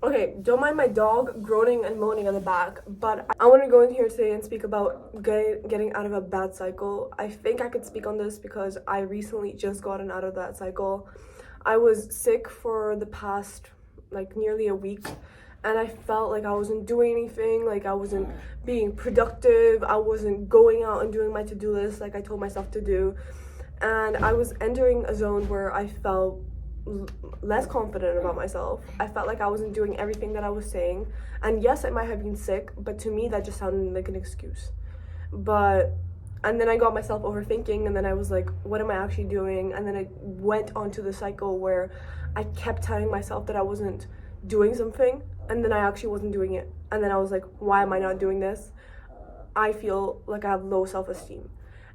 Okay, don't mind my dog groaning and moaning in the back, but I want to go in here today and speak about getting out of a bad cycle. I think I could speak on this because I recently just gotten out of that cycle. I was sick for the past like nearly a week, and I felt like I wasn't doing anything, like I wasn't being productive, I wasn't going out and doing my to-do list like I told myself to do, and I was entering a zone where I felt less confident about myself. I felt like I wasn't doing everything that I was saying. And yes, I might have been sick, but to me that just sounded like an excuse. But and then I got myself overthinking, and then I was like, what am I actually doing? And then I went onto the cycle where I kept telling myself that I wasn't doing something, and then I actually wasn't doing it. And then I was like, why am I not doing this? I feel like I have low self-esteem.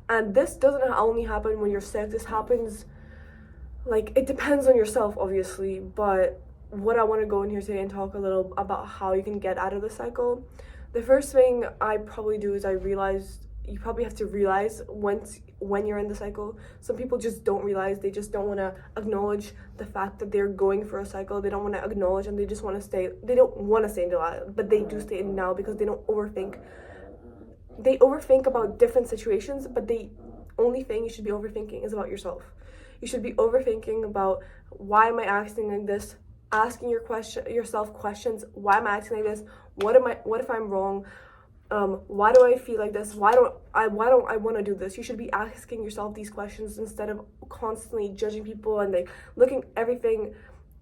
And this doesn't only happen when you're sick. This happens, like, it depends on yourself, obviously, but what I want to go in here today and talk a little about how you can get out of the cycle. The first thing I probably do is I realize you probably have to realize when you're in the cycle. Some people just don't realize. They just don't want to acknowledge the fact that they're going for a cycle. They don't want to acknowledge, and they just want to stay. They don't want to stay in the now, but they do stay in now because they don't overthink. They overthink about different situations, but the only thing you should be overthinking is about yourself. You should be overthinking about, why am I acting like this? Asking yourself questions. Why am I acting like this? What if I'm wrong? Why do I feel like this? Why don't I want to do this? You should be asking yourself these questions instead of constantly judging people and like looking everything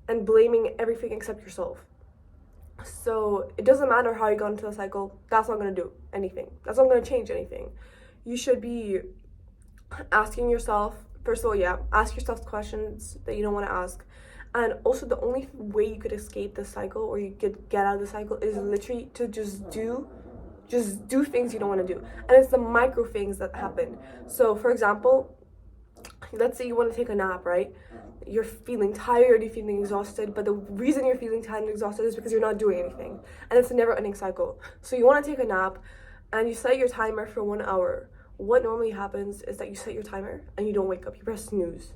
and blaming everything except yourself. So it doesn't matter how you got into the cycle. That's not going to do anything. That's not going to change anything. You should be asking yourself, first of all, ask yourself questions that you don't want to ask. And also, the only way you could escape the cycle, or you could get out of the cycle, is literally to just do things you don't want to do. And it's the micro things that happen. So for example, let's say you want to take a nap, right? You're feeling tired, you're feeling exhausted, but the reason you're feeling tired and exhausted is because you're not doing anything. And it's a never-ending cycle. So you want to take a nap, and you set your timer for 1 hour. What normally happens is that you set your timer and you don't wake up. You press snooze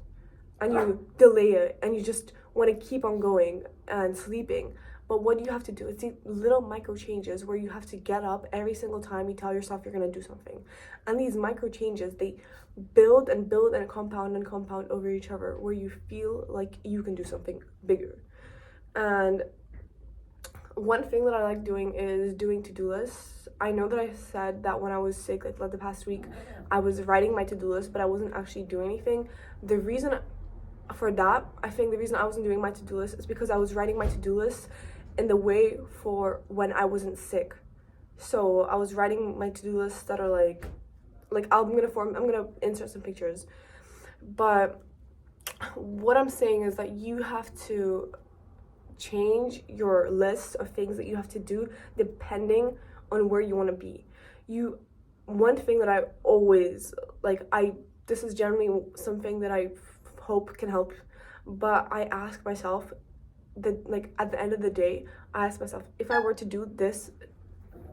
and you delay it, and you just want to keep on going and sleeping. But what you have to do is these little micro changes where you have to get up every single time you tell yourself you're going to do something. And these micro changes, they build and compound over each other, where you feel like you can do something bigger. And one thing that I like doing is doing to-do lists. I know that I said that when I was sick, like the past week, I was writing my to-do list, but I wasn't actually doing anything. The reason for that, I think the reason I wasn't doing my to-do list is because I was writing my to-do list in the way for when I wasn't sick. So I was writing my to-do lists that are like I'm gonna insert some pictures. But what I'm saying is that you have to change your list of things that you have to do depending on where you want to be. One thing that I always this is generally something that I hope can help, but I ask myself that, like, at the end of the day, I ask myself, if I were to do this,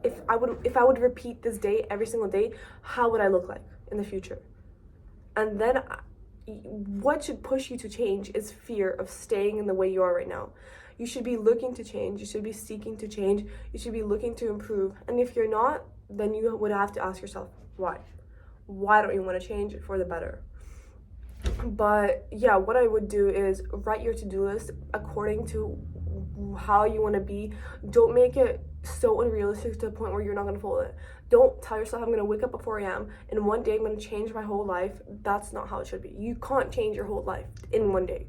if I would repeat this day every single day, how would I look like in the future? And then what should push you to change is fear of staying in the way you are right now. You should be looking to change. You should be seeking to change. You should be looking to improve. And if you're not, then you would have to ask yourself, why? Why don't you want to change for the better? But yeah, what I would do is write your to-do list according to how you want to be. Don't make it so unrealistic to the point where you're not going to follow it. Don't tell yourself, I'm going to wake up at 4 a.m. and one day I'm going to change my whole life. That's not how it should be. You can't change your whole life in one day.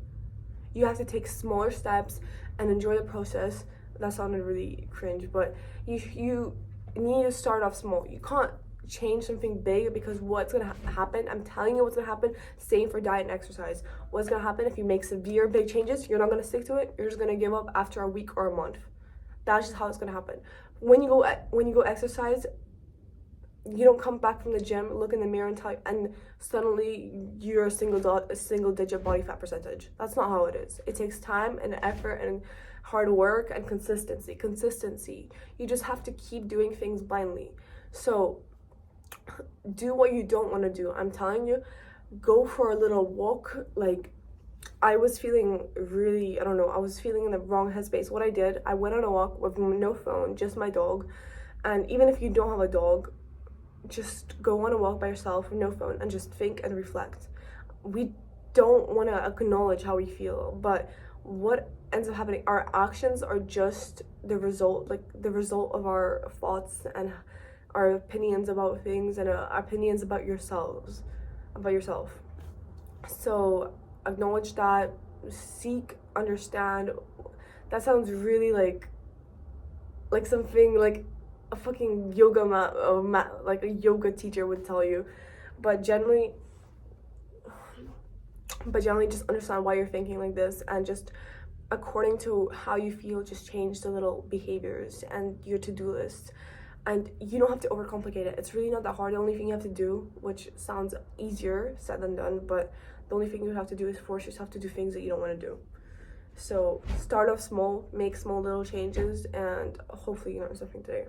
You have to take smaller steps and enjoy the process. That sounded really cringe, but you need to start off small. You can't change something big, because what's gonna happen, I'm telling you what's gonna happen. Same for diet and exercise. What's gonna happen if you make severe big changes? You're not gonna stick to it. You're just gonna give up after a week or a month. That's just how it's gonna happen. When you go exercise, you don't come back from the gym, look in the mirror and suddenly you're a single digit body fat percentage. That's not how it is. It takes time and effort and hard work and consistency. You just have to keep doing things blindly. So do what you don't want to do. I'm telling you, go for a little walk, like I was feeling really, I don't know, I was feeling in the wrong headspace. What I did, I went on a walk with no phone, just my dog. And even if you don't have a dog, just go on a walk by yourself with no phone and just think and reflect. We don't want to acknowledge how we feel, but what ends up happening, our actions are just the result, like the result of our thoughts and our opinions about things and our opinions about yourself. So acknowledge that, seek, understand. That sounds really like something like a fucking yoga mat, like a yoga teacher would tell you, but generally just understand why you're thinking like this, and just according to how you feel, just change the little behaviors and your to-do list. And you don't have to overcomplicate it. It's really not that hard. The only thing you have to do, which sounds easier said than done, but the only thing you have to do is force yourself to do things that you don't want to do. So start off small, make small little changes, and hopefully you learn something today.